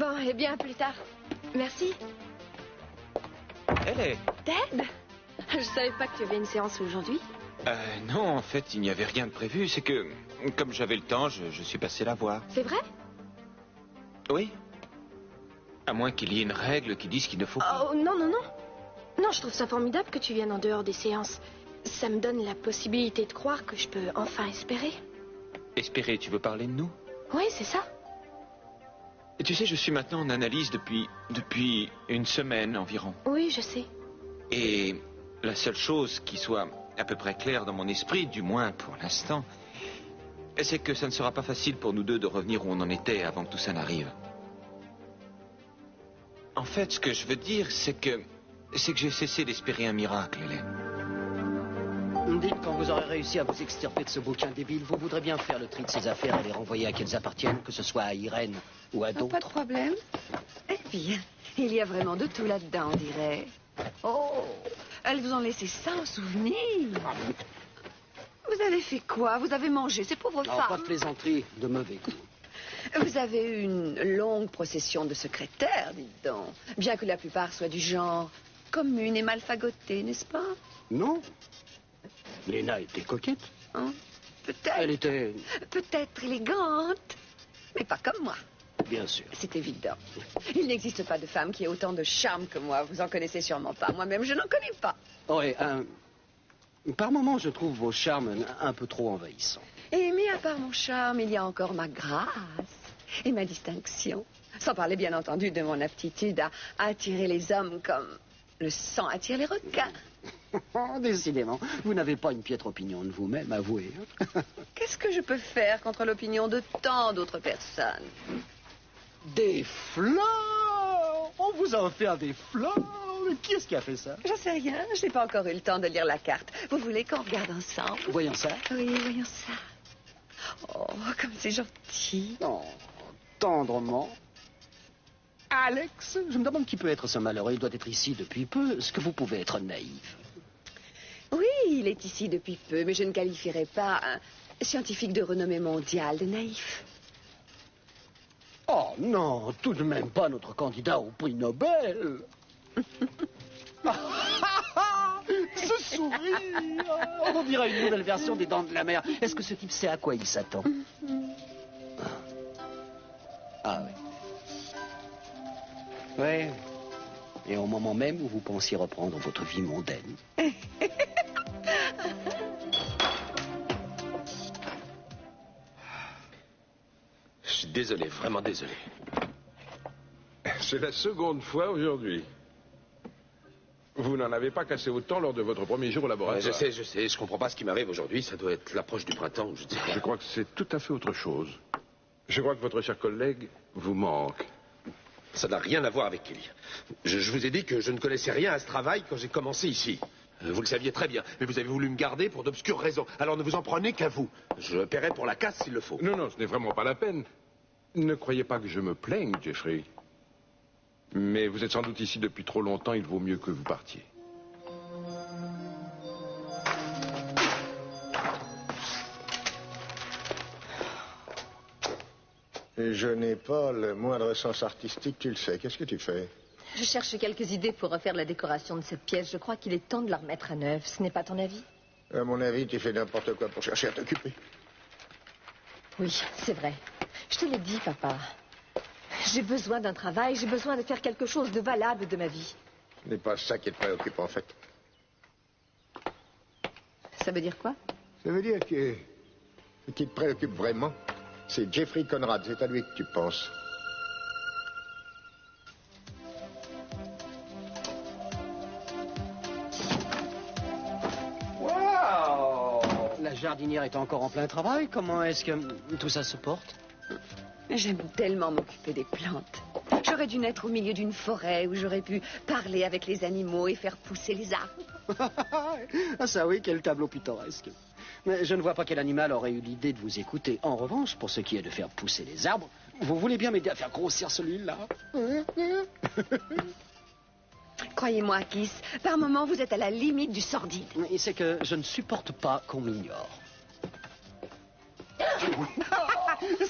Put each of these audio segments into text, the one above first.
Bon, eh bien, plus tard. Merci. Elle est... Ted? Je savais pas que tu avais une séance aujourd'hui. Non, en fait, il n'y avait rien de prévu. C'est que, comme j'avais le temps, je suis passé la voir. C'est vrai? Oui. À moins qu'il y ait une règle qui dise qu'il ne faut pas. Oh, non, non, non. Non, je trouve ça formidable que tu viennes en dehors des séances. Ça me donne la possibilité de croire que je peux enfin espérer. Espérer, tu veux parler de nous? Oui, c'est ça. Et tu sais, je suis maintenant en analyse depuis une semaine environ. Oui, je sais. Et la seule chose qui soit à peu près claire dans mon esprit, du moins pour l'instant, c'est que ça ne sera pas facile pour nous deux de revenir où on en était avant que tout ça n'arrive. En fait, ce que je veux dire, c'est que j'ai cessé d'espérer un miracle, Hélène. Dites, quand vous aurez réussi à vous extirper de ce bouquin débile, vous voudrez bien faire le tri de ces affaires et les renvoyer à qui elles appartiennent, que ce soit à Irène ou à d'autres. Pas de problème. Eh bien, il y a vraiment de tout là-dedans, on dirait. Oh, elles vous ont laissé sans souvenir. Vous avez fait quoi? Vous avez mangé ces pauvres Non, femmes? pas de plaisanterie, de mauvais goût. Vous avez eu une longue procession de secrétaires, dites donc. Bien que la plupart soient du genre commune et mal fagotée, n'est-ce pas? Non. Léna était coquette. Hein? Peut-être. Elle était... Peut-être élégante, mais pas comme moi. Bien sûr. C'est évident. Il n'existe pas de femme qui ait autant de charme que moi. Vous en connaissez sûrement pas. Moi-même, je n'en connais pas. Oui, par moments, je trouve vos charmes un peu trop envahissants. Et mis à part mon charme, il y a encore ma grâce et ma distinction. Sans parler, bien entendu, de mon aptitude à attirer les hommes comme le sang attire les requins. Décidément, vous n'avez pas une piètre opinion de vous-même, avouez. Qu'est-ce que je peux faire contre l'opinion de tant d'autres personnes? Des fleurs! On vous a offert des fleurs! Qui est-ce qui a fait ça? J'en sais rien, je n'ai pas encore eu le temps de lire la carte. Vous voulez qu'on regarde ensemble? Voyons ça. Oui, voyons ça. Oh, comme c'est gentil. Non, tendrement. Alex, je me demande qui peut être ce malheureux. Il doit être ici depuis peu. Est-ce que vous pouvez être naïf? Oui, il est ici depuis peu, mais je ne qualifierais pas un scientifique de renommée mondiale de naïf. Oh non, tout de même pas notre candidat au prix Nobel. Ce sourire! On dirait une nouvelle version des Dents de la Mer. Est-ce que ce type sait à quoi il s'attend? Ah oui. Oui. Et au moment même où vous pensiez reprendre votre vie mondaine. Je suis désolé, vraiment désolé. C'est la seconde fois aujourd'hui. Vous n'en avez pas cassé autant lors de votre premier jour au laboratoire. Je sais, je comprends pas ce qui m'arrive aujourd'hui. Ça doit être l'approche du printemps, je ne sais pas. Je crois que c'est tout à fait autre chose. Je crois que votre cher collègue vous manque. Ça n'a rien à voir avec Kelly. Je vous ai dit que je ne connaissais rien à ce travail quand j'ai commencé ici. Vous le saviez très bien, mais vous avez voulu me garder pour d'obscures raisons. Alors ne vous en prenez qu'à vous. Je paierai pour la casse s'il le faut. Non, non, ce n'est vraiment pas la peine. Ne croyez pas que je me plaigne, Jeffrey. Mais vous êtes sans doute ici depuis trop longtemps, il vaut mieux que vous partiez. Et je n'ai pas le moindre sens artistique, tu le sais. Qu'est-ce que tu fais? Je cherche quelques idées pour refaire la décoration de cette pièce. Je crois qu'il est temps de la remettre à neuf. Ce n'est pas ton avis? À mon avis, tu fais n'importe quoi pour chercher à t'occuper. Oui, c'est vrai. Je te l'ai dit, papa. J'ai besoin d'un travail, j'ai besoin de faire quelque chose de valable de ma vie. Ce n'est pas ça qui te préoccupe, en fait. Ça veut dire quoi? Ça veut dire que ce qui te préoccupe vraiment, c'est Jeffrey Conrad. C'est à lui que tu penses. Wow! La jardinière est encore en plein travail. Comment est-ce que tout ça se porte? J'aime tellement m'occuper des plantes. J'aurais dû naître au milieu d'une forêt où j'aurais pu parler avec les animaux et faire pousser les arbres. Ah ça oui, quel tableau pittoresque. Mais je ne vois pas quel animal aurait eu l'idée de vous écouter. En revanche, pour ce qui est de faire pousser les arbres, vous voulez bien m'aider à faire grossir celui-là? Croyez-moi, Kiss, par moments, vous êtes à la limite du sordide. Et c'est que je ne supporte pas qu'on m'ignore.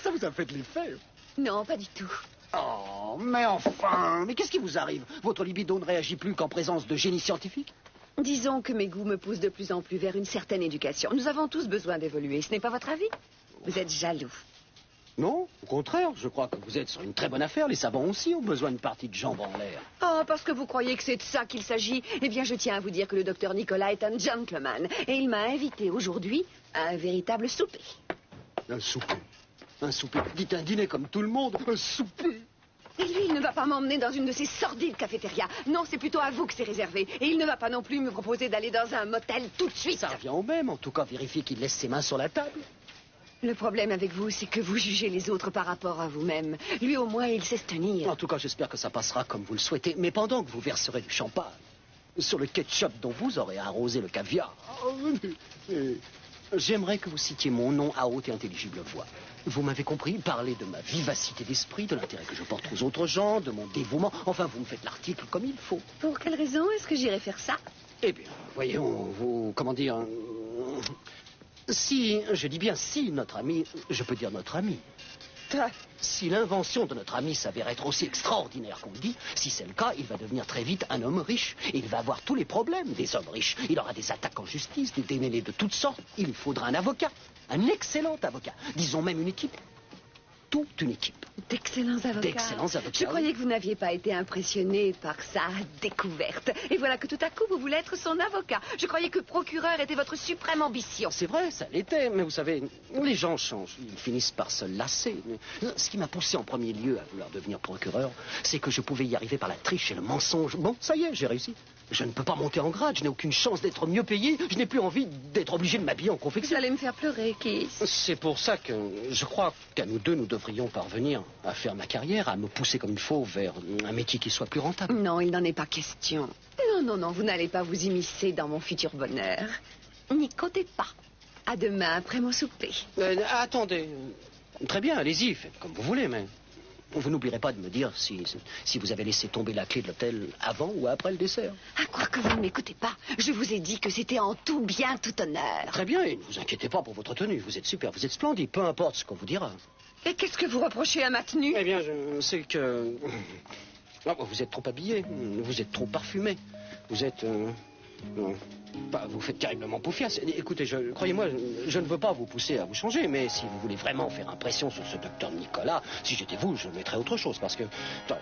Ça vous a fait de l'effet. Non, pas du tout. Oh, mais enfin, mais qu'est-ce qui vous arrive? Votre libido ne réagit plus qu'en présence de génie scientifique? Disons que mes goûts me poussent de plus en plus vers une certaine éducation. Nous avons tous besoin d'évoluer. Ce n'est pas votre avis? Vous êtes jaloux. Non, au contraire, je crois que vous êtes sur une très bonne affaire. Les savants aussi ont besoin d'une partie de jambes en l'air. Oh, parce que vous croyez que c'est de ça qu'il s'agit? Eh bien, je tiens à vous dire que le docteur Nicolas est un gentleman. Et il m'a invité aujourd'hui à un véritable souper. Un souper. Un souper. Dites un dîner comme tout le monde. Un souper. Et lui, il ne va pas m'emmener dans une de ces sordides cafétérias. Non, c'est plutôt à vous que c'est réservé. Et il ne va pas non plus me proposer d'aller dans un motel tout de suite. Ça revient au même. En tout cas, vérifiez qu'il laisse ses mains sur la table. Le problème avec vous, c'est que vous jugez les autres par rapport à vous-même. Lui, au moins, il sait se tenir. En tout cas, j'espère que ça passera comme vous le souhaitez. Mais pendant que vous verserez du champagne sur le ketchup dont vous aurez arrosé le caviar, j'aimerais que vous citiez mon nom à haute et intelligible voix. Vous m'avez compris, parlez de ma vivacité d'esprit, de l'intérêt que je porte aux autres gens, de mon dévouement. Enfin, vous me faites l'article comme il faut. Pour quelle raison est-ce que j'irais faire ça? Eh bien, voyons, vous, comment dire... Si, je dis bien si notre ami, je peux dire notre ami, si l'invention de notre ami s'avère être aussi extraordinaire qu'on le dit, si c'est le cas, il va devenir très vite un homme riche. Et il va avoir tous les problèmes des hommes riches. Il aura des attaques en justice, des démêlés de toutes sortes. Il faudra un avocat, un excellent avocat. Disons même une équipe. Toute une équipe. D'excellents avocats. D'excellents avocats. Je croyais que vous n'aviez pas été impressionné par sa découverte. Et voilà que tout à coup, vous voulez être son avocat. Je croyais que procureur était votre suprême ambition. C'est vrai, ça l'était. Mais vous savez, les gens changent. Ils finissent par se lasser. Mais ce qui m'a poussé en premier lieu à vouloir devenir procureur, c'est que je pouvais y arriver par la triche et le mensonge. Bon, ça y est, j'ai réussi. Je ne peux pas monter en grade, je n'ai aucune chance d'être mieux payé, je n'ai plus envie d'être obligé de m'habiller en Vous confection. allez me faire pleurer, Keith. C'est pour ça que je crois qu'à nous deux, nous devrions parvenir à faire ma carrière, à me pousser comme il faut vers un métier qui soit plus rentable. Non, il n'en est pas question. Non, vous n'allez pas vous immiscer dans mon futur bonheur. N'y comptez pas. À demain, après mon souper. Attendez. Très bien, allez-y, faites comme vous voulez, mais... Vous n'oublierez pas de me dire si vous avez laissé tomber la clé de l'hôtel avant ou après le dessert. À quoi que vous ne m'écoutez pas, je vous ai dit que c'était en tout bien, tout honneur. Très bien, et ne vous inquiétez pas pour votre tenue. Vous êtes super, vous êtes splendide, peu importe ce qu'on vous dira. Et qu'est-ce que vous reprochez à ma tenue? Eh bien, je sais que... Non, vous êtes trop habillé, vous êtes trop parfumé. Vous êtes... vous faites terriblement poufiasse. Écoutez, croyez-moi, je ne veux pas vous pousser à vous changer, mais si vous voulez vraiment faire impression sur ce docteur Nicolas, si j'étais vous, je mettrais autre chose, parce que,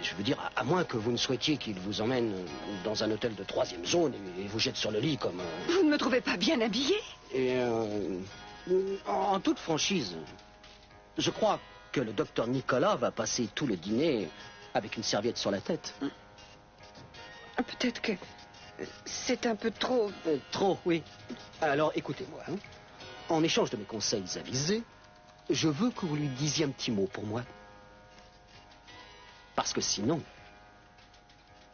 je veux dire, à moins que vous ne souhaitiez qu'il vous emmène dans un hôtel de 3e zone et vous jette sur le lit comme... Vous ne me trouvez pas bien habillée? Et en toute franchise, je crois que le docteur Nicolas va passer tout le dîner avec une serviette sur la tête. Peut-être que... c'est un peu trop... Trop, oui. Alors, écoutez-moi. Hein. En échange de mes conseils avisés, je veux que vous lui disiez un petit mot pour moi. Parce que sinon,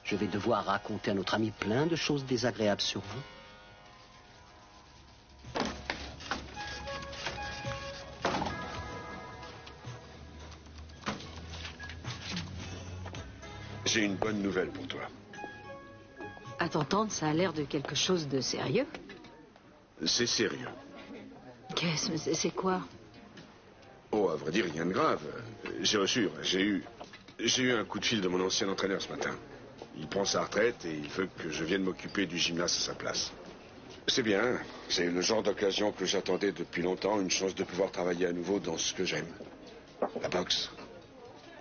je vais devoir raconter à notre ami plein de choses désagréables sur vous. J'ai une bonne nouvelle pour toi. À t'entendre, ça a l'air de quelque chose de sérieux. C'est sérieux. C'est quoi? Oh, à vrai dire, rien de grave. J'ai eu un coup de fil de mon ancien entraîneur ce matin. Il prend sa retraite et il veut que je vienne m'occuper du gymnase à sa place. C'est bien. C'est le genre d'occasion que j'attendais depuis longtemps, une chance de pouvoir travailler à nouveau dans ce que j'aime. La boxe.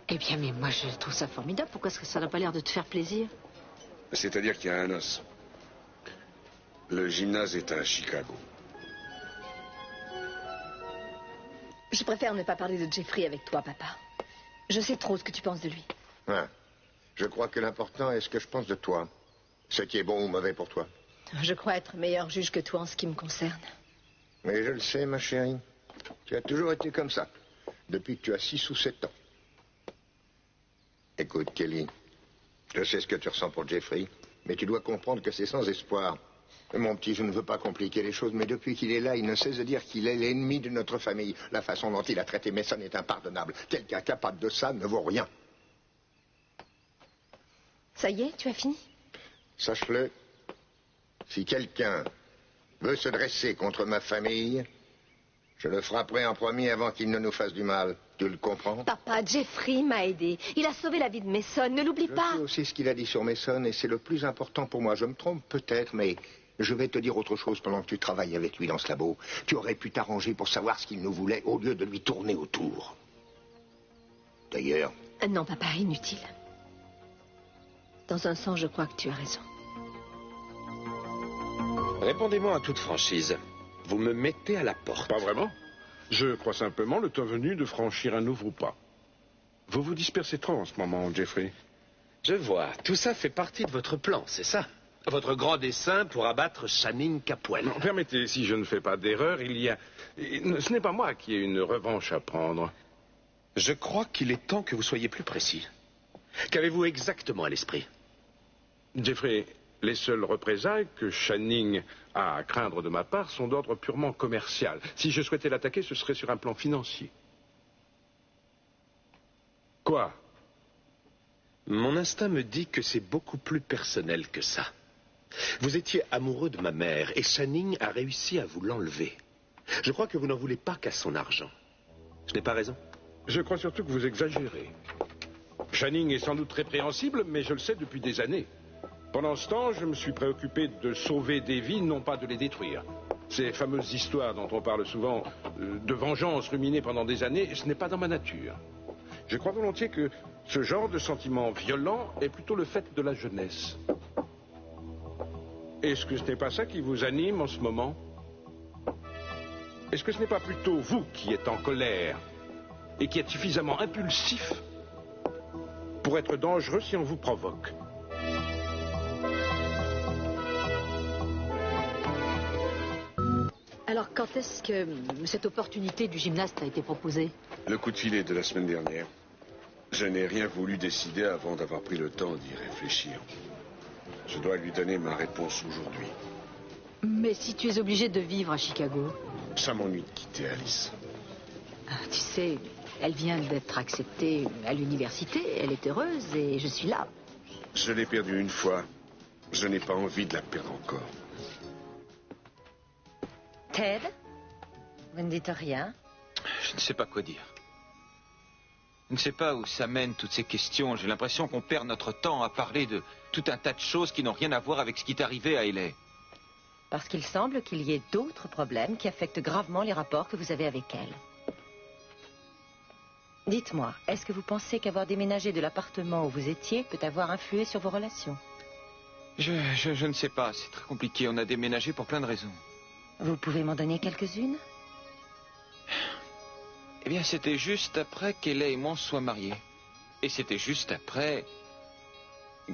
Eh bien, mais moi, je trouve ça formidable. Pourquoi est-ce que ça n'a pas l'air de te faire plaisir? C'est-à-dire qu'il y a un os. Le gymnase est à Chicago. Je préfère ne pas parler de Jeffrey avec toi, papa. Je sais trop ce que tu penses de lui. Ah, je crois que l'important est ce que je pense de toi. Ce qui est bon ou mauvais pour toi. Je crois être meilleur juge que toi en ce qui me concerne. Mais je le sais, ma chérie. Tu as toujours été comme ça. Depuis que tu as 6 ou 7 ans. Écoute, Kelly. Je sais ce que tu ressens pour Jeffrey. Mais tu dois comprendre que c'est sans espoir. Mon petit, je ne veux pas compliquer les choses, mais depuis qu'il est là, il ne cesse de dire qu'il est l'ennemi de notre famille. La façon dont il a traité Mason est impardonnable. Quelqu'un capable de ça ne vaut rien. Ça y est, tu as fini? Sache-le, si quelqu'un veut se dresser contre ma famille, Je le frapperai en premier avant qu'il ne nous fasse du mal. Tu le comprends? Papa, Jeffrey m'a aidé. Il a sauvé la vie de Mason, ne l'oublie Je pas. sais aussi ce qu'il a dit sur Mason et c'est le plus important pour moi. Je me trompe peut-être, mais je vais te dire autre chose pendant que tu travailles avec lui dans ce labo. Tu aurais pu t'arranger pour savoir ce qu'il nous voulait au lieu de lui tourner autour. D'ailleurs... Non, papa, inutile. Dans un sens, je crois que tu as raison. Répondez-moi en toute franchise. Vous me mettez à la porte. Pas vraiment. Je crois simplement le temps venu de franchir un nouveau pas. Vous vous dispersez trop en ce moment, Jeffrey. Je vois. Tout ça fait partie de votre plan, c'est ça? Votre grand dessein pour abattre Channing Capwell. Non, permettez, si je ne fais pas d'erreur, ce n'est pas moi qui ai une revanche à prendre. Je crois qu'il est temps que vous soyez plus précis. Qu'avez-vous exactement à l'esprit? Jeffrey, les seules représailles que Channing a à craindre de ma part sont d'ordre purement commercial. Si je souhaitais l'attaquer, ce serait sur un plan financier. Quoi? Mon instinct me dit que c'est beaucoup plus personnel que ça. Vous étiez amoureux de ma mère et Channing a réussi à vous l'enlever. Je crois que vous n'en voulez pas qu'à son argent. Je n'ai pas raison? Je crois surtout que vous exagérez. Channing est sans doute répréhensible, mais je le sais depuis des années. Pendant ce temps, je me suis préoccupé de sauver des vies, non pas de les détruire. Ces fameuses histoires dont on parle souvent de vengeance ruminée pendant des années, ce n'est pas dans ma nature. Je crois volontiers que ce genre de sentiment violent est plutôt le fait de la jeunesse. Est-ce que ce n'est pas ça qui vous anime en ce moment? Est-ce que ce n'est pas plutôt vous qui êtes en colère et qui êtes suffisamment impulsif pour être dangereux si on vous provoque? Alors, quand est-ce que cette opportunité du gymnaste a été proposée? Le coup de filet de la semaine dernière. Je n'ai rien voulu décider avant d'avoir pris le temps d'y réfléchir. Je dois lui donner ma réponse aujourd'hui. Mais si tu es obligé de vivre à Chicago? Ça m'ennuie de quitter Alice. Tu sais, elle vient d'être acceptée à l'université, elle est heureuse et je suis là. Je l'ai perdue une fois. Je n'ai pas envie de la perdre encore. Ted, vous ne dites rien? Je ne sais pas quoi dire. Je ne sais pas où ça mène toutes ces questions. J'ai l'impression qu'on perd notre temps à parler de tout un tas de choses qui n'ont rien à voir avec ce qui est arrivé à Hayley. Parce qu'il semble qu'il y ait d'autres problèmes qui affectent gravement les rapports que vous avez avec elle. Dites-moi, est-ce que vous pensez qu'avoir déménagé de l'appartement où vous étiez peut avoir influé sur vos relations? Je ne sais pas, c'est très compliqué. On a déménagé pour plein de raisons. Vous pouvez m'en donner quelques-unes? Eh bien, c'était juste après qu'Hayley et moi soient mariés. Et c'était juste après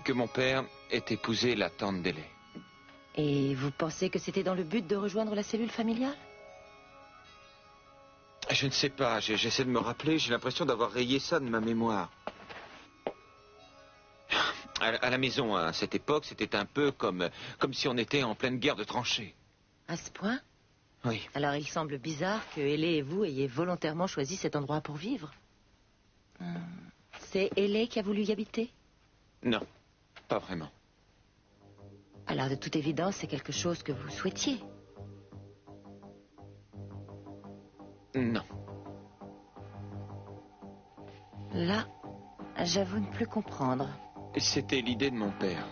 que mon père ait épousé la tante d'Hayley. Et vous pensez que c'était dans le but de rejoindre la cellule familiale? Je ne sais pas, j'essaie de me rappeler, j'ai l'impression d'avoir rayé ça de ma mémoire. À la maison, à cette époque, c'était un peu comme si on était en pleine guerre de tranchées. À ce point? Oui. Alors il semble bizarre que Hayley et vous ayez volontairement choisi cet endroit pour vivre. C'est Hayley qui a voulu y habiter? Non, pas vraiment. Alors de toute évidence, c'est quelque chose que vous souhaitiez? Non. Là, j'avoue ne plus comprendre. C'était l'idée de mon père.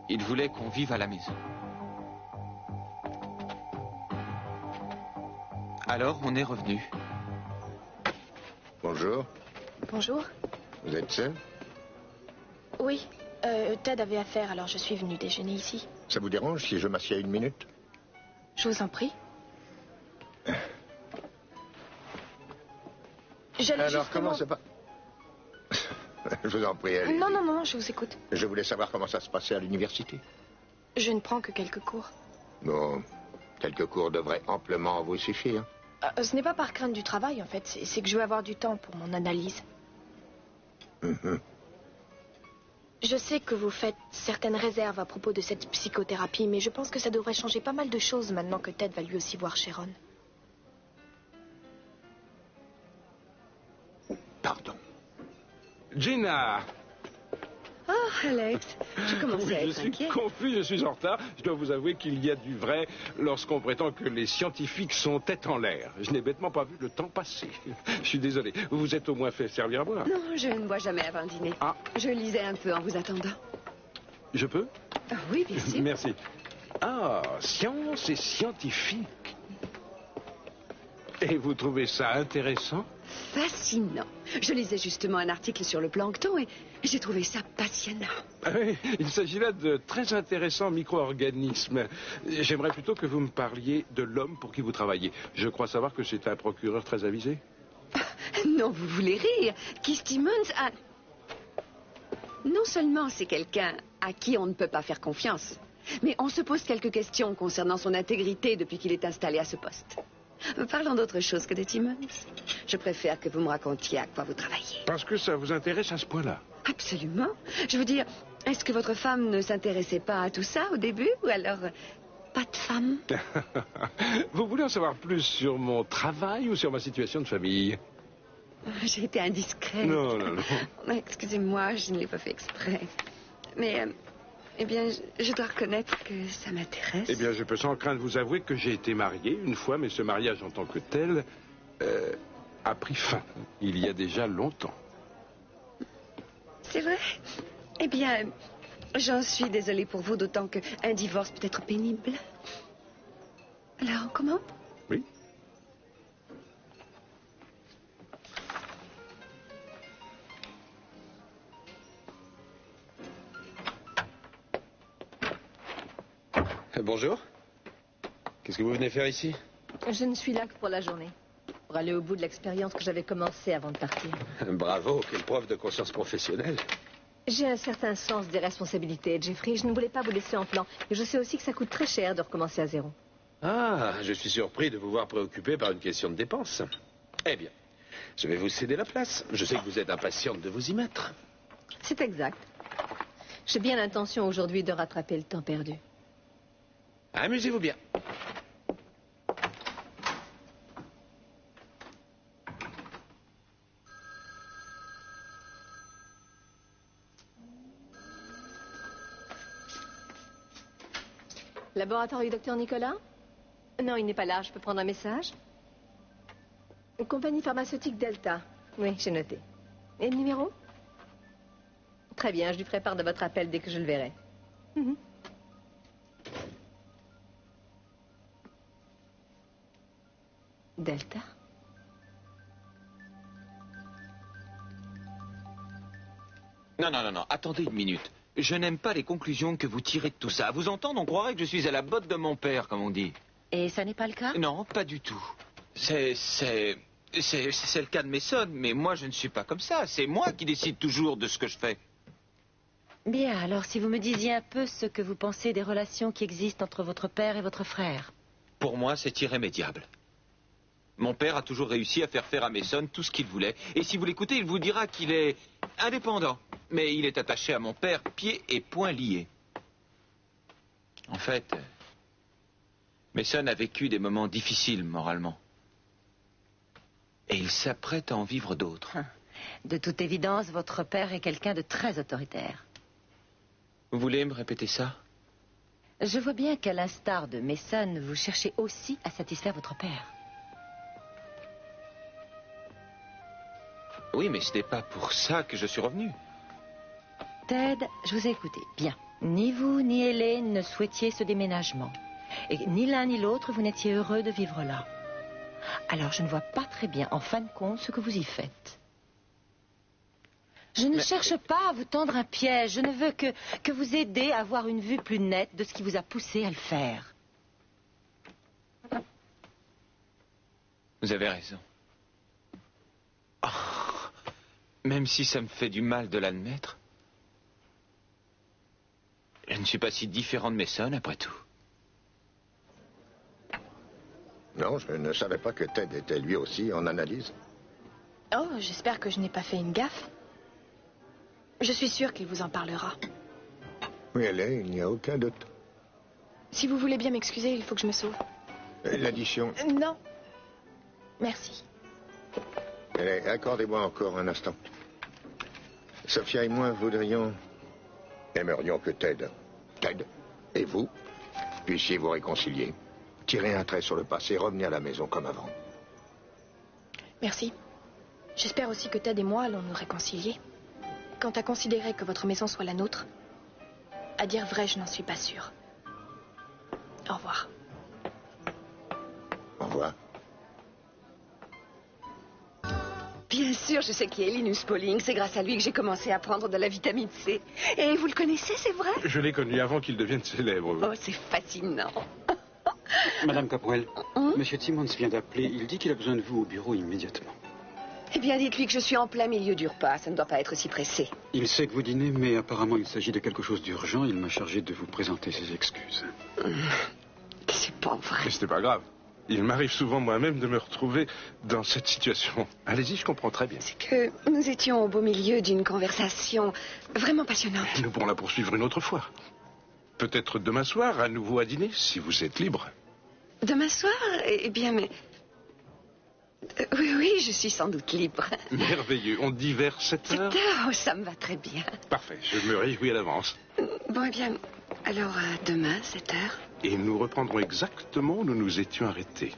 Il voulait qu'on vive à la maison. Alors, on est revenu. Bonjour. Bonjour. Vous êtes seul? Oui, Ted avait affaire, alors je suis venue déjeuner ici. Ça vous dérange si je m'assieds une minute? Je vous en prie. J'allais Alors, justement... comment ça va? Je vous en prie, allez. Non, je vous écoute. Je voulais savoir comment ça se passait à l'université. Je ne prends que quelques cours. Bon, quelques cours devraient amplement vous suffire. Ce n'est pas par crainte du travail, en fait. C'est que je veux avoir du temps pour mon analyse. Je sais que vous faites certaines réserves à propos de cette psychothérapie, mais je pense que ça devrait changer pas mal de choses maintenant que Ted va lui aussi voir Sharon. Pardon. Gina! Ah, Alex, je commençais à Oui, je être suis inquiet. confus, je suis en retard. Je dois vous avouer qu'il y a du vrai lorsqu'on prétend que les scientifiques sont tête en l'air. Je n'ai bêtement pas vu le temps passer. Je suis désolé. Vous vous êtes au moins fait servir à boire. Non, je ne bois jamais avant le dîner. Ah. Je lisais un peu en vous attendant. Je peux? Ah oui, bien sûr. Merci. Ah, science et scientifique. Et vous trouvez ça intéressant? Fascinant. Je lisais justement un article sur le plancton et j'ai trouvé ça passionnant. Ah oui, il s'agit là de très intéressants micro-organismes. J'aimerais plutôt que vous me parliez de l'homme pour qui vous travaillez. Je crois savoir que c'est un procureur très avisé. Non, vous voulez rire. Keith Timmons a... Non seulement c'est quelqu'un à qui on ne peut pas faire confiance, mais on se pose quelques questions concernant son intégrité depuis qu'il est installé à ce poste. Parlons d'autre chose que de Timmons. Je préfère que vous me racontiez à quoi vous travaillez. Parce que ça vous intéresse à ce point-là. Absolument. Je veux dire, est-ce que votre femme ne s'intéressait pas à tout ça au début, ou alors pas de femme? Vous voulez en savoir plus sur mon travail ou sur ma situation de famille? J'ai été indiscrète. Non, non, non. Excusez-moi, je ne l'ai pas fait exprès. Mais, eh bien, je dois reconnaître que ça m'intéresse. Eh bien, je peux sans crainte vous avouer que j'ai été marié une fois, mais ce mariage en tant que tel a pris fin il y a déjà longtemps. C'est vrai? Eh bien, j'en suis désolée pour vous, d'autant qu'un divorce peut être pénible. Alors, comment? Oui. Bonjour. Qu'est-ce que vous venez faire ici? Je ne suis là que pour la journée. Pour aller au bout de l'expérience que j'avais commencée avant de partir. Bravo, quelle preuve de conscience professionnelle. J'ai un certain sens des responsabilités, Jeffrey. Je ne voulais pas vous laisser en plan. Et je sais aussi que ça coûte très cher de recommencer à zéro. Ah, je suis surpris de vous voir préoccupé par une question de dépense. Eh bien, je vais vous céder la place. Je sais que vous êtes impatiente de vous y mettre. C'est exact. J'ai bien l'intention aujourd'hui de rattraper le temps perdu. Amusez-vous bien. Laboratoire du docteur Nicolas? Non, il n'est pas là. Je peux prendre un message? Compagnie pharmaceutique Delta. Oui, j'ai noté. Et le numéro? Très bien, je lui ferai part de votre appel dès que je le verrai. Mhm. Delta? Non, non, non, non, attendez une minute. Je n'aime pas les conclusions que vous tirez de tout ça. À vous entendre, on croirait que je suis à la botte de mon père, comme on dit. Et ça n'est pas le cas? Non, pas du tout. C'est le cas de Mason, mais moi je ne suis pas comme ça. C'est moi qui décide toujours de ce que je fais. Bien, alors si vous me disiez un peu ce que vous pensez des relations qui existent entre votre père et votre frère. Pour moi, c'est irrémédiable. Mon père a toujours réussi à faire faire à Mason tout ce qu'il voulait. Et si vous l'écoutez, il vous dira qu'il est indépendant. Mais il est attaché à mon père, pieds et poings liés. En fait, Mason a vécu des moments difficiles moralement. Et il s'apprête à en vivre d'autres. De toute évidence, votre père est quelqu'un de très autoritaire. Vous voulez me répéter ça? Je vois bien qu'à l'instar de Mason, vous cherchez aussi à satisfaire votre père. Oui, mais ce n'est pas pour ça que je suis revenu. Ted, je vous ai écouté. Bien. Ni vous ni Hélène ne souhaitiez ce déménagement. Et ni l'un ni l'autre, vous n'étiez heureux de vivre là. Alors, je ne vois pas très bien, en fin de compte, ce que vous y faites. Je ne cherche pas à vous tendre un piège. Je ne veux que vous aider à avoir une vue plus nette de ce qui vous a poussé à le faire. Vous avez raison. Oh, même si ça me fait du mal de l'admettre, je ne suis pas si différent de Mason, après tout. Non, je ne savais pas que Ted était lui aussi en analyse. Oh, j'espère que je n'ai pas fait une gaffe. Je suis sûre qu'il vous en parlera. Oui, elle est, il n'y a aucun doute. Si vous voulez bien m'excuser, il faut que je me sauve. L'addition. Non. Merci. Accordez-moi encore un instant. Sophia et moi voudrions aimerions que Ted et vous puissiez vous réconcilier. Tirez un trait sur le passé, revenez à la maison comme avant. Merci. J'espère aussi que Ted et moi allons nous réconcilier. Quant à considérer que votre maison soit la nôtre, à dire vrai, je n'en suis pas sûre. Au revoir. Au revoir. Bien sûr, je sais qui est Linus Pauling. C'est grâce à lui que j'ai commencé à prendre de la vitamine C. Et vous le connaissez, c'est vrai? Je l'ai connu avant qu'il devienne célèbre. Oh, c'est fascinant. Madame Capwell, Monsieur Timmons vient d'appeler. Il dit qu'il a besoin de vous au bureau immédiatement. Eh bien, dites-lui que je suis en plein milieu du repas. Ça ne doit pas être si pressé. Il sait que vous dînez, mais apparemment il s'agit de quelque chose d'urgent. Il m'a chargé de vous présenter ses excuses. C'est pas vrai. Mais c'était pas grave. Il m'arrive souvent moi-même de me retrouver dans cette situation. Allez-y, je comprends très bien. C'est que nous étions au beau milieu d'une conversation vraiment passionnante. Nous pourrons la poursuivre une autre fois. Peut-être demain soir, à nouveau à dîner, si vous êtes libre. Demain soir? Eh bien, mais... Oui, je suis sans doute libre. Merveilleux. On dit vers 7 heures? 7 heures, oh, ça me va très bien. Parfait, je me réjouis à l'avance. Bon, eh bien, alors demain, 7 heures. Et nous reprendrons exactement où nous nous étions arrêtés.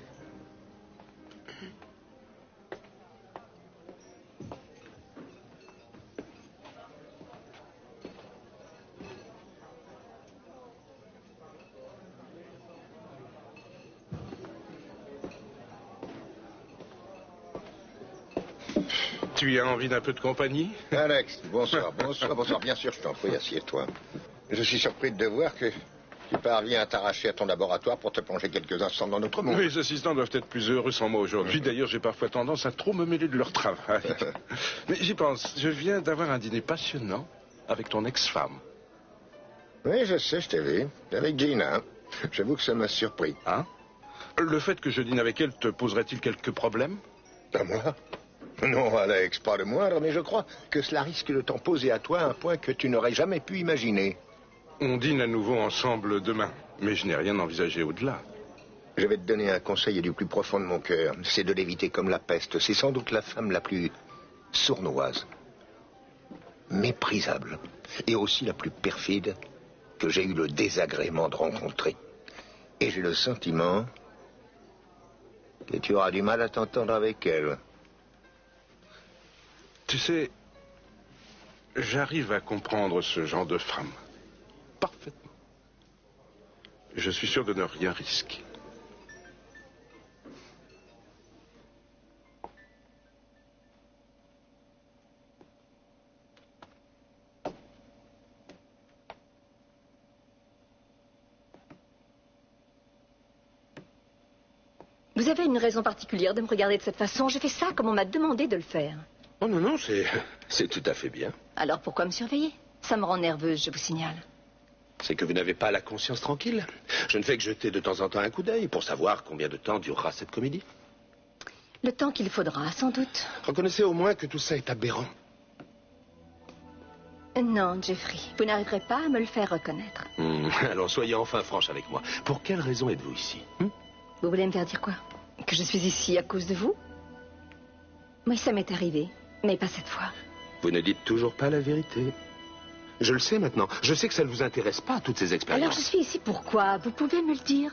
Tu as envie d'un peu de compagnie? Alex, bonsoir, bonsoir. Bien sûr, je t'en prie, assieds-toi. Je suis surpris de voir que tu parviens à t'arracher à ton laboratoire pour te plonger quelques instants dans notre monde. Les assistants doivent être plus heureux sans moi aujourd'hui. D'ailleurs, j'ai parfois tendance à trop me mêler de leur travail. Mais j'y pense, je viens d'avoir un dîner passionnant avec ton ex-femme. Oui, je sais, je t'ai vu. Avec Gina. J'avoue que ça m'a surpris. Hein? Le fait que je dîne avec elle te poserait-il quelques problèmes? À moi? Non, Alex, pas le moindre, mais je crois que cela risque de t'en poser à toi un point que tu n'aurais jamais pu imaginer. On dîne à nouveau ensemble demain, mais je n'ai rien envisagé au-delà. Je vais te donner un conseil du plus profond de mon cœur. C'est de l'éviter comme la peste. C'est sans doute la femme la plus sournoise, méprisable, et aussi la plus perfide que j'ai eu le désagrément de rencontrer. Et j'ai le sentiment que tu auras du mal à t'entendre avec elle. Tu sais, j'arrive à comprendre ce genre de femme. Parfaitement. Je suis sûr de ne rien risquer. Vous avez une raison particulière de me regarder de cette façon? J'ai fait ça comme on m'a demandé de le faire. Oh non, c'est tout à fait bien. Alors pourquoi me surveiller? Ça me rend nerveuse, je vous signale. C'est que vous n'avez pas la conscience tranquille. Je ne fais que jeter de temps en temps un coup d'œil pour savoir combien de temps durera cette comédie. Le temps qu'il faudra, sans doute. Reconnaissez au moins que tout ça est aberrant. Non, Jeffrey, vous n'arriverez pas à me le faire reconnaître. Alors soyez enfin franche avec moi. Pour quelle raison êtes-vous ici? Vous voulez me faire dire quoi? Que je suis ici à cause de vous? Oui, ça m'est arrivé, mais pas cette fois. Vous ne dites toujours pas la vérité. Je le sais maintenant. Je sais que ça ne vous intéresse pas, toutes ces expériences. Alors je suis ici pourquoi? Vous pouvez me le dire?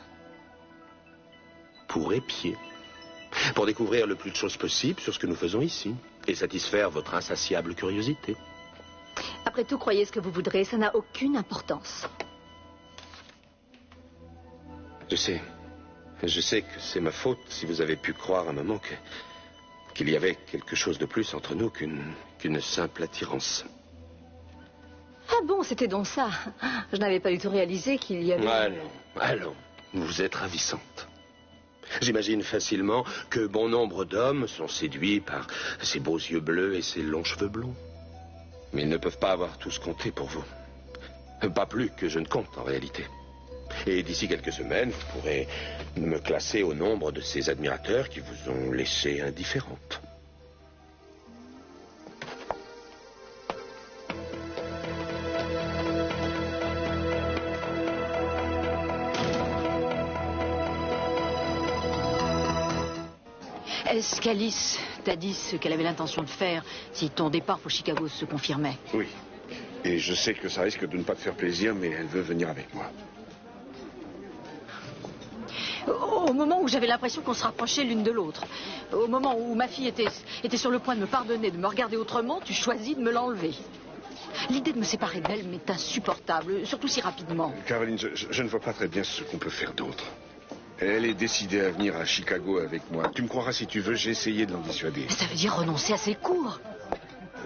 Pour épier. Pour découvrir le plus de choses possible sur ce que nous faisons ici. Et satisfaire votre insatiable curiosité. Après tout, croyez ce que vous voudrez, ça n'a aucune importance. Je sais. Je sais que c'est ma faute si vous avez pu croire un moment qu'il y avait quelque chose de plus entre nous qu'une simple attirance. Ah bon, c'était donc ça. Je n'avais pas du tout réalisé qu'il y avait... Allons, vous êtes ravissante. J'imagine facilement que bon nombre d'hommes sont séduits par ces beaux yeux bleus et ces longs cheveux blonds. Mais ils ne peuvent pas avoir tous compté pour vous. Pas plus que je ne compte en réalité. Et d'ici quelques semaines, vous pourrez me classer au nombre de ces admirateurs qui vous ont laissé indifférente. Est-ce qu'Alice t'a dit ce qu'elle avait l'intention de faire si ton départ pour Chicago se confirmait? Oui. Et je sais que ça risque de ne pas te faire plaisir, mais elle veut venir avec moi. Au moment où j'avais l'impression qu'on se rapprochait l'une de l'autre, au moment où ma fille était sur le point de me pardonner, de me regarder autrement, tu choisis de me l'enlever. L'idée de me séparer d'elle m'est insupportable, surtout si rapidement. Caroline, je ne vois pas très bien ce qu'on peut faire d'autre. Elle est décidée à venir à Chicago avec moi. Tu me croiras si tu veux, j'ai essayé de l'en dissuader. Ça veut dire renoncer à ses cours.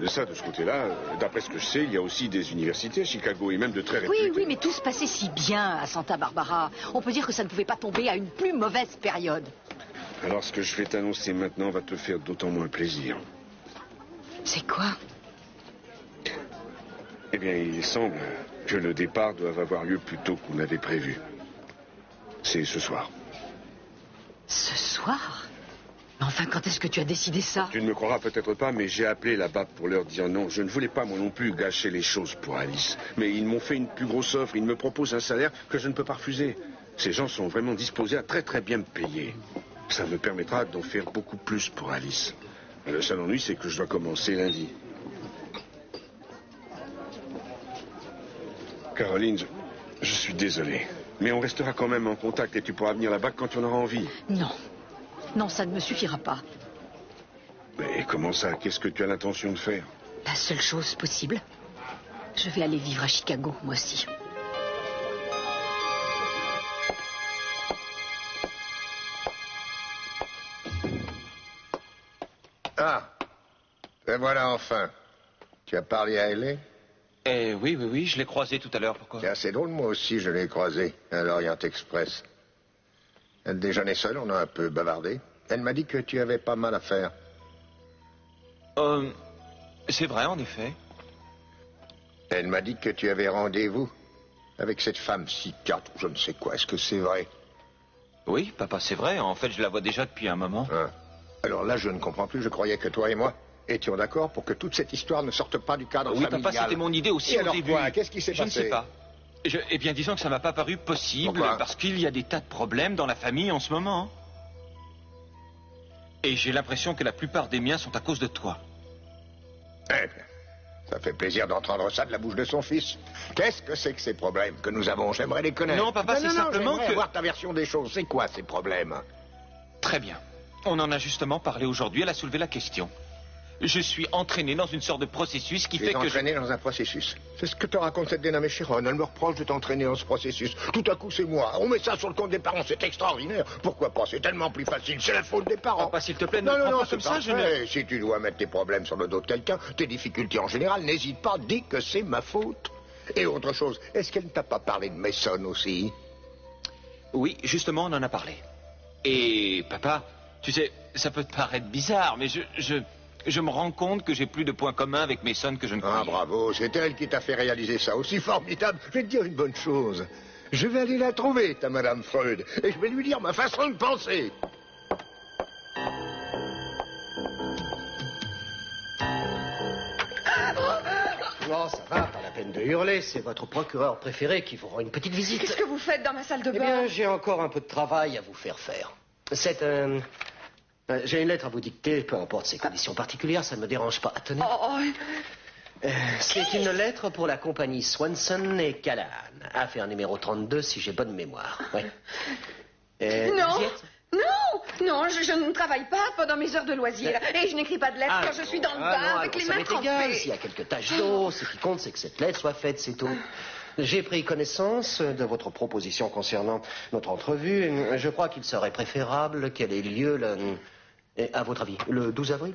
De ça, de ce côté-là, d'après ce que je sais, il y a aussi des universités à Chicago, et même de très réputées. Oui, mais tout se passait si bien à Santa Barbara. On peut dire que ça ne pouvait pas tomber à une plus mauvaise période. Alors ce que je vais t'annoncer maintenant va te faire d'autant moins plaisir. C'est quoi? Eh bien, il semble que le départ doive avoir lieu plus tôt qu'on avait prévu. C'est ce soir. Ce soir? Mais enfin, quand est-ce que tu as décidé ça? Tu ne me croiras peut-être pas, mais j'ai appelé là-bas pour leur dire non. Je ne voulais pas, moi non plus, gâcher les choses pour Alice. Mais ils m'ont fait une plus grosse offre. Ils me proposent un salaire que je ne peux pas refuser. Ces gens sont vraiment disposés à très bien me payer. Ça me permettra d'en faire beaucoup plus pour Alice. Le seul ennui, c'est que je dois commencer lundi. Caroline, je suis désolé. Mais on restera quand même en contact et tu pourras venir là-bas quand tu en auras envie. Non, ça ne me suffira pas. Mais comment ça? Qu'est-ce que tu as l'intention de faire? La seule chose possible, je vais aller vivre à Chicago, moi aussi. Ah, et voilà enfin. Tu as parlé à Ellie? Oui, je l'ai croisée tout à l'heure, pourquoi? C'est assez drôle, moi aussi je l'ai croisée à l'Orient Express. Elle déjeunait seule, on a un peu bavardé. Elle m'a dit que tu avais pas mal à faire. C'est vrai, en effet. Elle m'a dit que tu avais rendez-vous avec cette femme psychiatre ou je ne sais quoi. Est-ce que c'est vrai? Oui, papa, c'est vrai. En fait, je la vois déjà depuis un moment. Ah. Alors là, je ne comprends plus. Je croyais que toi et moi étions d'accord pour que toute cette histoire ne sorte pas du cadre familial. Oui, papa, c'était mon idée aussi et au alors début. Quoi? Qu'est-ce qui s'est passé? Je ne sais pas. Eh bien, disons que ça m'a pas paru possible. Pourquoi? Parce qu'il y a des tas de problèmes dans la famille en ce moment. Et j'ai l'impression que la plupart des miens sont à cause de toi. Eh bien, ça fait plaisir d'entendre ça de la bouche de son fils. Qu'est-ce que c'est que ces problèmes que nous avons? J'aimerais les connaître. Non, papa, c'est simplement j'aimerais que... avoir ta version des choses. C'est quoi ces problèmes? Très bien. On en a justement parlé aujourd'hui. Elle a soulevé la question. Je suis entraîné dans une sorte de processus qui fait que... entraîné dans un processus. C'est ce que te raconte cette dénommée Chiron. Elle me reproche de t'entraîner dans ce processus. Tout à coup, c'est moi. On met ça sur le compte des parents. C'est extraordinaire. Pourquoi pas? C'est tellement plus facile. C'est la faute des parents. Papa, s'il te plaît, non, pas c'est comme ça. Si tu dois mettre tes problèmes sur le dos de quelqu'un, tes difficultés en général, n'hésite pas. Dis que c'est ma faute. Et autre chose, est-ce qu'elle ne t'a pas parlé de Mason aussi? Oui, justement, on en a parlé. Et, papa, tu sais, ça peut te paraître bizarre, mais je me rends compte que j'ai plus de points communs avec Mason que je ne croyais. Ah, bravo, c'est elle qui t'a fait réaliser ça. Aussi formidable. Je vais te dire une bonne chose. Je vais aller la trouver, ta Madame Freud, et je vais lui dire ma façon de penser. Non, ça va, pas la peine de hurler. C'est votre procureur préféré qui vous rend une petite visite. Qu'est-ce que vous faites dans ma salle de bain? Eh bien, j'ai encore un peu de travail à vous faire faire. C'est j'ai une lettre à vous dicter, peu importe ses conditions particulières, ça ne me dérange pas. Tenez. C'est une lettre pour la compagnie Swanson et Callahan. Affaire numéro 32, si j'ai bonne mémoire. Oui. Non, je ne travaille pas pendant mes heures de loisirs. Et je n'écris pas de lettres quand je suis dans le bain avec les mains trempées. S'il y a quelques taches d'eau, ce qui compte, c'est que cette lettre soit faite, c'est tout. J'ai pris connaissance de votre proposition concernant notre entrevue. Je crois qu'il serait préférable qu'elle ait lieu à votre avis, le 12 avril?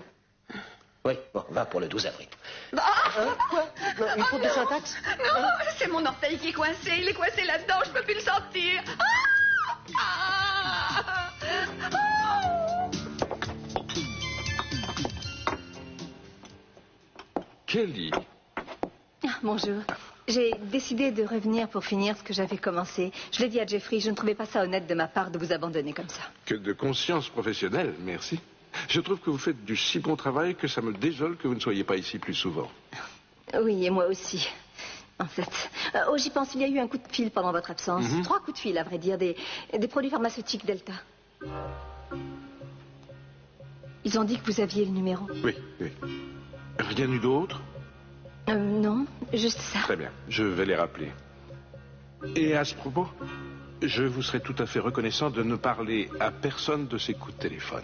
Oui, bon, va pour le 12 avril. Quoi? Une faute de syntaxe? Non, c'est mon orteil qui est coincé. Il est coincé là-dedans, je peux plus le sortir. Kelly. Bonjour. J'ai décidé de revenir pour finir ce que j'avais commencé. Je l'ai dit à Jeffrey, je ne trouvais pas ça honnête de ma part de vous abandonner comme ça. Que de conscience professionnelle, merci. Je trouve que vous faites du si bon travail que ça me désole que vous ne soyez pas ici plus souvent. Oui, et moi aussi. En fait. J'y pense, il y a eu un coup de fil pendant votre absence. 3 coups de fil, à vrai dire, des produits pharmaceutiques Delta. Ils ont dit que vous aviez le numéro. Oui. Rien eu d'autre? Non, juste ça. Très bien, je vais les rappeler. Et à ce propos, je vous serais tout à fait reconnaissant de ne parler à personne de ces coups de téléphone.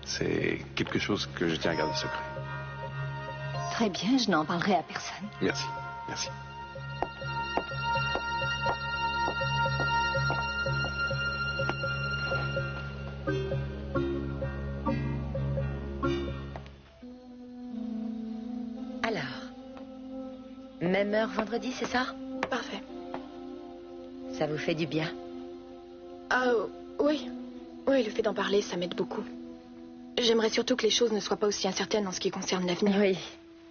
C'est quelque chose que je tiens à garder secret. Très bien, je n'en parlerai à personne. Merci, merci. Alors, même heure vendredi, c'est ça? Parfait. Ça vous fait du bien? Ah, oui. Oui, le fait d'en parler, ça m'aide beaucoup. J'aimerais surtout que les choses ne soient pas aussi incertaines en ce qui concerne l'avenir. Oui.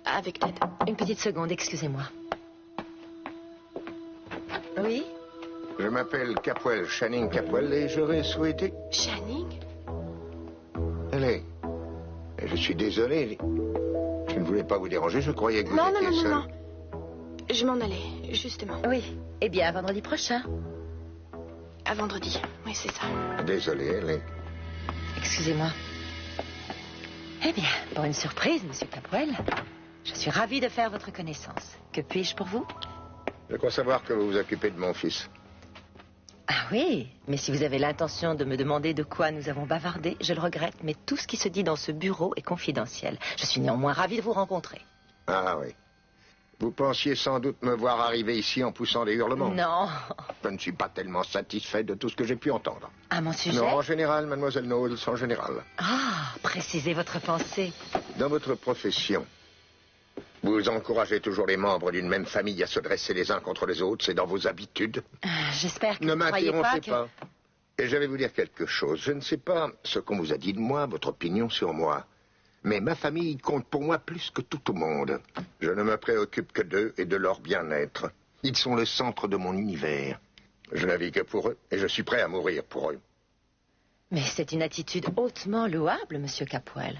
Avec Ted. Une petite seconde, excusez-moi. Oui? Je m'appelle Capwell, Channing Capwell, et j'aurais souhaité... Channing? Allez. Et je suis désolé. Je ne voulais pas vous déranger, je croyais que vous étiez seul. Non. Je m'en allais, justement. Oui. Eh bien, à vendredi prochain. À vendredi, oui, c'est ça. Désolé, Ellie. Excusez-moi. Eh bien, pour une surprise, Monsieur Capwell, je suis ravie de faire votre connaissance. Que puis-je pour vous? Je crois savoir que vous vous occupez de mon fils. Ah oui, mais si vous avez l'intention de me demander de quoi nous avons bavardé, je le regrette, mais tout ce qui se dit dans ce bureau est confidentiel. Je suis néanmoins ravie de vous rencontrer. Ah oui. Vous pensiez sans doute me voir arriver ici en poussant des hurlements. Non. Je ne suis pas tellement satisfait de tout ce que j'ai pu entendre. À mon sujet? Non, en général, mademoiselle Knowles, en général. Ah, précisez votre pensée. Dans votre profession, vous encouragez toujours les membres d'une même famille à se dresser les uns contre les autres. C'est dans vos habitudes. J'espère que ne vous ne croyez pas m'interrompez que... pas. Et je vais vous dire quelque chose. Je ne sais pas ce qu'on vous a dit de moi, votre opinion sur moi. Mais ma famille compte pour moi plus que tout au monde. Je ne me préoccupe que d'eux et de leur bien-être. Ils sont le centre de mon univers. Je ne vis que pour eux et je suis prêt à mourir pour eux. Mais c'est une attitude hautement louable, Monsieur Capwell.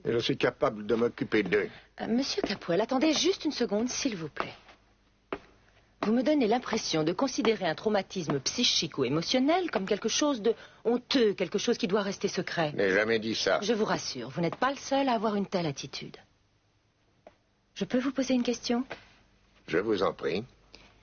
Et je suis capable de m'occuper d'eux. Monsieur Capwell, attendez juste une seconde, s'il vous plaît. Vous me donnez l'impression de considérer un traumatisme psychique ou émotionnel comme quelque chose de honteux, quelque chose qui doit rester secret. Je n'ai jamais dit ça. Je vous rassure, vous n'êtes pas le seul à avoir une telle attitude. Je peux vous poser une question? Je vous en prie.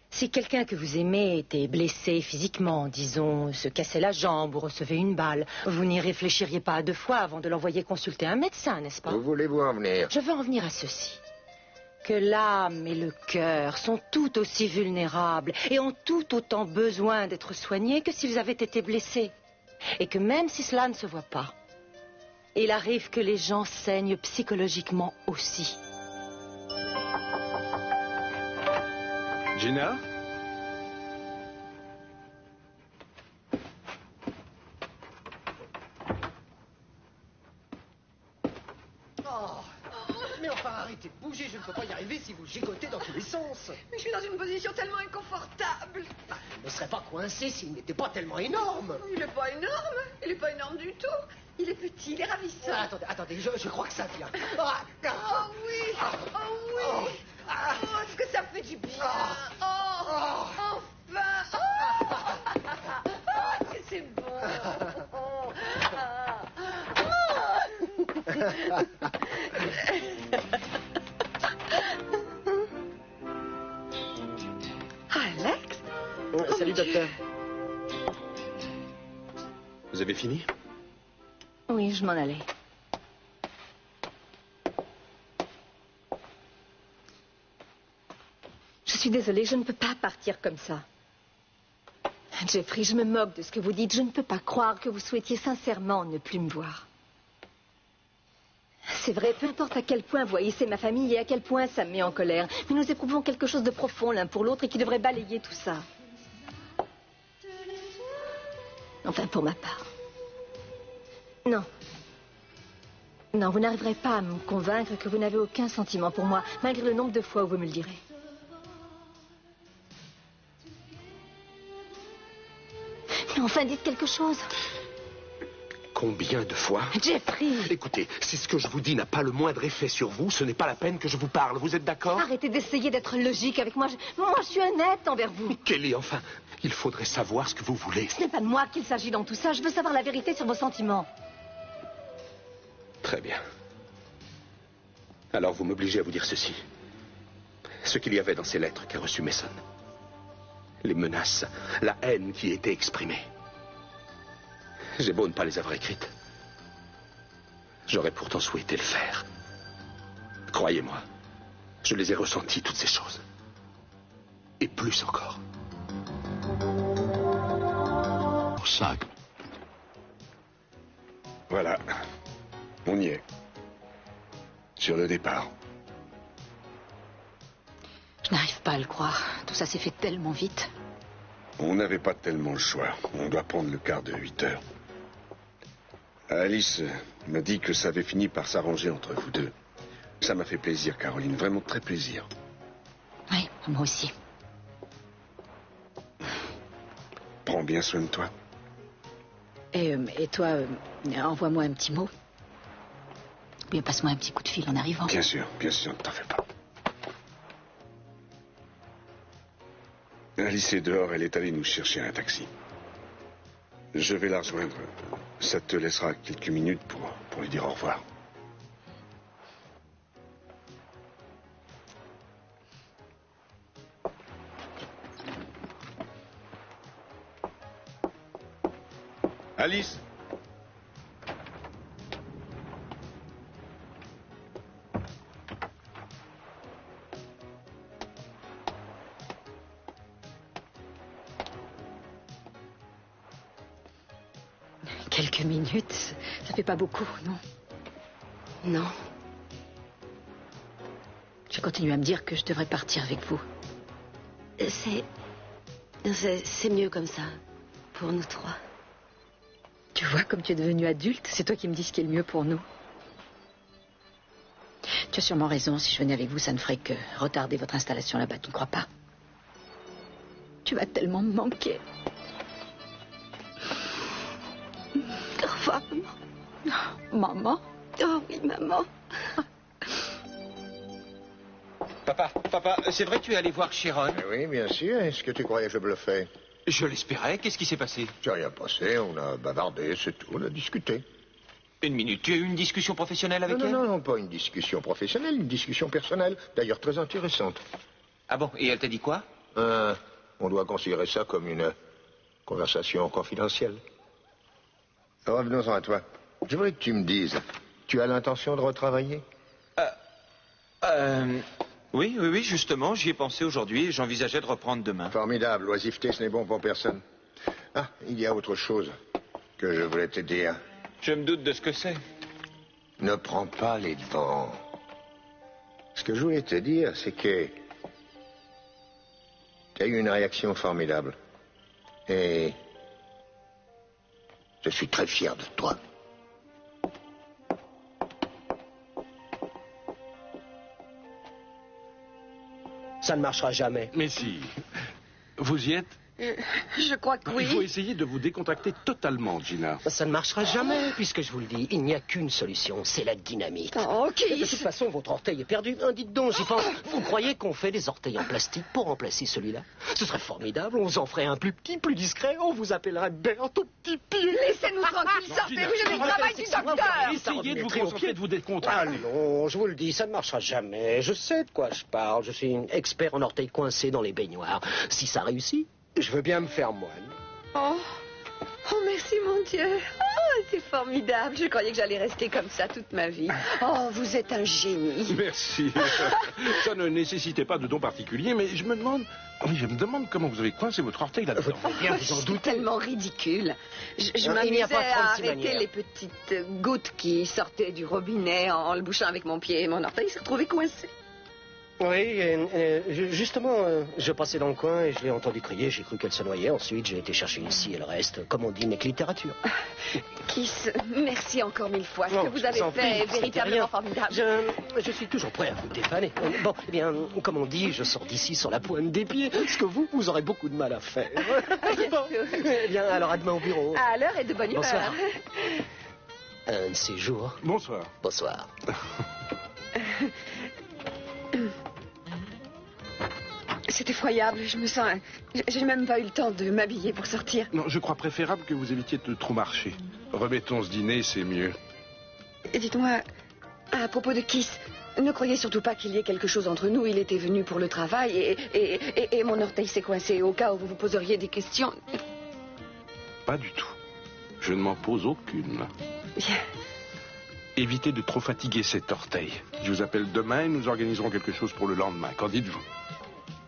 Si quelqu'un que vous aimez était blessé physiquement, disons, se cassait la jambe ou recevait une balle, vous n'y réfléchiriez pas à deux fois avant de l'envoyer consulter un médecin, n'est-ce pas? Où voulez-vous en venir? Je veux en venir à ceci. Que l'âme et le cœur sont tout aussi vulnérables et ont tout autant besoin d'être soignés que s'ils avaient été blessés. Et que même si cela ne se voit pas, il arrive que les gens saignent psychologiquement aussi. Gina? Mais enfin, arrêtez de bouger, je ne peux pas y arriver si vous gigotez dans tous les sens. Mais je suis dans une position tellement inconfortable. Il ne serait pas coincé s'il n'était pas tellement énorme. Il n'est pas énorme. Il n'est pas énorme du tout. Il est petit, il est ravissant. Ah, attendez, je crois que ça vient. Ah, Oh oui, oh oui. Oh, est-ce que ça fait du bien. Oh, enfin. Oh, est-ce que c'est bon. Alex? Salut, docteur. Vous avez fini? Oui, je m'en allais. Je suis désolée, je ne peux pas partir comme ça. Jeffrey, je me moque de ce que vous dites. Je ne peux pas croire que vous souhaitiez sincèrement ne plus me voir. C'est vrai, peu importe à quel point vous haïssez ma famille et à quel point ça me met en colère. Mais nous éprouvons quelque chose de profond l'un pour l'autre et qui devrait balayer tout ça. Enfin, pour ma part. Non. Non, vous n'arriverez pas à me convaincre que vous n'avez aucun sentiment pour moi, malgré le nombre de fois où vous me le direz. Mais enfin, dites quelque chose. Combien de fois? Jeffrey! Écoutez, si ce que je vous dis n'a pas le moindre effet sur vous, ce n'est pas la peine que je vous parle. Vous êtes d'accord? Arrêtez d'essayer d'être logique avec moi. Moi, je suis honnête envers vous. Kelly, enfin, il faudrait savoir ce que vous voulez. Ce n'est pas de moi qu'il s'agit dans tout ça. Je veux savoir la vérité sur vos sentiments. Très bien. Alors vous m'obligez à vous dire ceci. ce qu'il y avait dans ces lettres qu'a reçues Mason. Les menaces, la haine qui était exprimée. J'ai beau ne pas les avoir écrites. J'aurais pourtant souhaité le faire. Croyez-moi, je les ai ressenties, toutes ces choses. Et plus encore. 5. Voilà. On y est. Sur le départ. Je n'arrive pas à le croire. Tout ça s'est fait tellement vite. On n'avait pas tellement le choix. On doit prendre le quart de 8 heures. Alice m'a dit que ça avait fini par s'arranger entre vous deux. Ça m'a fait plaisir, Caroline. Vraiment très plaisir. Oui, moi aussi. Prends bien soin de toi. Et toi, envoie-moi un petit mot. Ou bien passe-moi un petit coup de fil en arrivant. Bien sûr, ne t'en fais pas. Alice est dehors, elle est allée nous chercher un taxi. Je vais la rejoindre. Ça te laissera quelques minutes pour lui dire au revoir. Alice? Quelques minutes, ça fait pas beaucoup, non? Non. Je continue à me dire que je devrais partir avec vous. C'est mieux comme ça, pour nous trois. Tu vois, comme tu es devenu adulte, c'est toi qui me dis ce qui est le mieux pour nous. Tu as sûrement raison, si je venais avec vous, ça ne ferait que retarder votre installation là-bas, tu ne crois pas? Tu vas tellement me manquer. Au revoir, maman. Maman? Oh oui, maman. Papa, c'est vrai que tu es allé voir Sharon? Oui, bien sûr. Est-ce que tu croyais que je bluffais? Je l'espérais. Qu'est-ce qui s'est passé? C'est rien passé. On a bavardé, c'est tout. On a discuté. Une minute. Tu as eu une discussion professionnelle avec elle? Non, pas une discussion professionnelle, une discussion personnelle. D'ailleurs, très intéressante. Ah bon? Et elle t'a dit quoi? On doit considérer ça comme une conversation confidentielle. Revenons-en à toi. Je voudrais que tu me dises, tu as l'intention de retravailler? Oui, justement, j'y ai pensé aujourd'hui et j'envisageais de reprendre demain. Formidable, l'oisiveté, ce n'est bon pour personne. Ah, il y a autre chose que je voulais te dire. Je me doute de ce que c'est. Ne prends pas les devants. Ce que je voulais te dire, c'est que tu as eu une réaction formidable. Et je suis très fier de toi. Ça ne marchera jamais. Mais si. Vous y êtes? Je crois que oui. Il faut essayer de vous décontracter totalement, Gina. Ça ne marchera jamais, puisque je vous le dis, il n'y a qu'une solution, c'est la dynamite. Oh, ok. De toute façon, votre orteil est perdu. Dites donc, j'y pense. Vous croyez qu'on fait des orteils en plastique pour remplacer celui-là? Ce serait formidable, on vous en ferait un plus petit, plus discret, on vous appellerait Berthe au petit pied. Laissez-nous tranquilles, sortez-vous, j'ai du travail du docteur. Essayez de vous concentrer, de vous décontracter. Ah non, je vous le dis, ça ne marchera jamais. Je sais de quoi je parle, je suis expert en orteils coincés dans les baignoires. Si ça réussit, je veux bien me faire moine. Oh, merci mon Dieu. Oh, c'est formidable. Je croyais que j'allais rester comme ça toute ma vie. Oh, vous êtes un génie. Merci. Ça ne nécessitait pas de don particulier, mais je me demande comment vous avez coincé votre orteil là-dedans. Bien, vous en doutez. Tellement ridicule. Je Il n'y m'amusais a pas à 36 arrêter manières. les petites gouttes qui sortaient du robinet en le bouchant avec mon pied. Et mon orteil s'est retrouvé coincé. Oui, justement, je passais dans le coin et je l'ai entendu crier, j'ai cru qu'elle se noyait. Ensuite, j'ai été chercher une scie et le reste, comme on dit, n'est que littérature. Kiss, merci encore 1000 fois. Ce Non, que vous je avez vous en prie, fait est c'était véritablement rien. formidable. Je suis toujours prêt à vous dépanner. Bon, eh bien, comme on dit, je sors d'ici sur la pointe des pieds, ce que vous aurez beaucoup de mal à faire. Bon, eh bien, alors à demain au bureau. À l'heure et de bonne humeur. Bonsoir. Un de ces jours. Bonsoir. Bonsoir. C'est effroyable, je me sens... J'ai même pas eu le temps de m'habiller pour sortir. Non, je crois préférable que vous évitiez de trop marcher. Remettons ce dîner, c'est mieux. Et dites-moi, à propos de Kiss, Ne croyez surtout pas qu'il y ait quelque chose entre nous. Il était venu pour le travail et mon orteil s'est coincé au cas où vous vous poseriez des questions. Pas du tout. Je ne m'en pose aucune. Bien. Évitez de trop fatiguer cet orteil. Je vous appelle demain et nous organiserons quelque chose pour le lendemain. Qu'en dites-vous?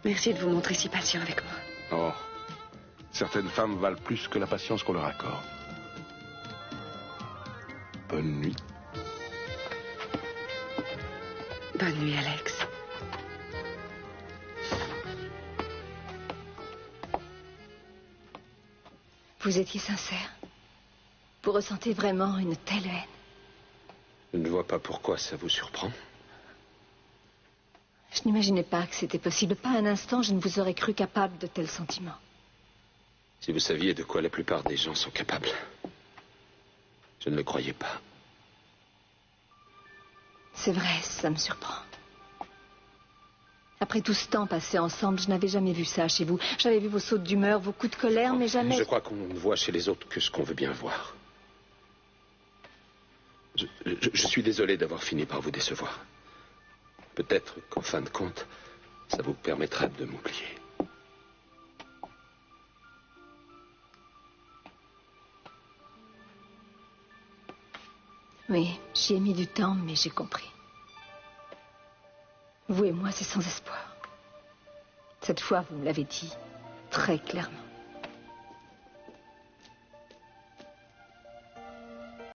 Merci de vous montrer si patient avec moi. Oh, certaines femmes valent plus que la patience qu'on leur accorde. Bonne nuit. Bonne nuit, Alex. Vous étiez sincère? Vous ressentez vraiment une telle haine? Je ne vois pas pourquoi ça vous surprend. Je n'imaginais pas que c'était possible. Pas un instant, je ne vous aurais cru capable de tels sentiments. Si vous saviez de quoi la plupart des gens sont capables, je ne le croyais pas. C'est vrai, ça me surprend. Après tout ce temps passé ensemble, je n'avais jamais vu ça chez vous. J'avais vu vos sautes d'humeur, vos coups de colère, mais jamais... Je crois qu'on ne voit chez les autres que ce qu'on veut bien voir. Je suis désolé d'avoir fini par vous décevoir. Peut-être qu'en fin de compte, ça vous permettra de m'oublier. Oui, j'y ai mis du temps, mais j'ai compris. Vous et moi, c'est sans espoir. Cette fois, vous me l'avez dit très clairement.